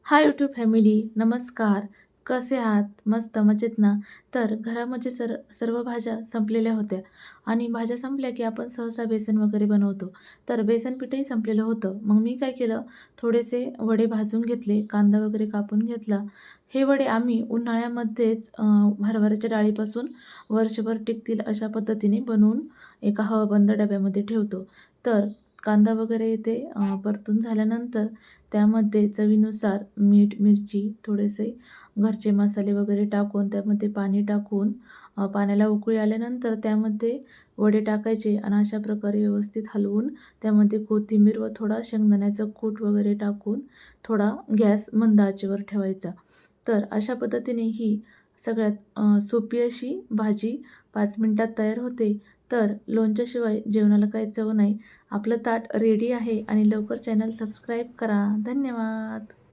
Hi YouTube family, नमस्कार. कसे आहात? मस्त मजेत ना? तर घरामध्ये सर्व भाज्या संपलेल्या होत्या आणि भाज्या संपल्या की आपण सहसा बेसन वगैरे बनवतो. तर बेसन पीठही संपलेलं होतं. मग मी काय केलं, थोडेसे वडे भाजून घेतले, कांदा वगैरे कापून घेतला. हे वडे आम्ही उन्हाळ्यामध्येच हरभऱ्याच्या डाळीपासून वर्षभर टिकतील अशा पद्धतीने बनवून एका हवाबंद डब्यामध्ये ठेवतो. तर कांदा वगैरे ते परतून झाल्यानंतर त्यामध्ये चवीनुसार मीठ, मिरची, थोडेसे घरचे मसाले वगैरे टाकून त्यामध्ये पाणी टाकून पाण्याला उकळी आल्यानंतर त्यामध्ये वडे टाकायचे आणि अशा प्रकारे व्यवस्थित हलवून त्यामध्ये कोथिंबीर व थोडा शेंगदाण्याचा कूट वगैरे टाकून थोडा गॅस मंद आचेवर ठेवायचा. तर अशा पद्धतीने ही सगळ्यात सोपी अशी भाजी 5 मिनिटात तयार होते. तर लोणच्याशिवाय जेवणाला काही चव नाही. आपलं ताट रेडी आहे आणि लवकर चॅनल सबस्क्राईब करा. धन्यवाद.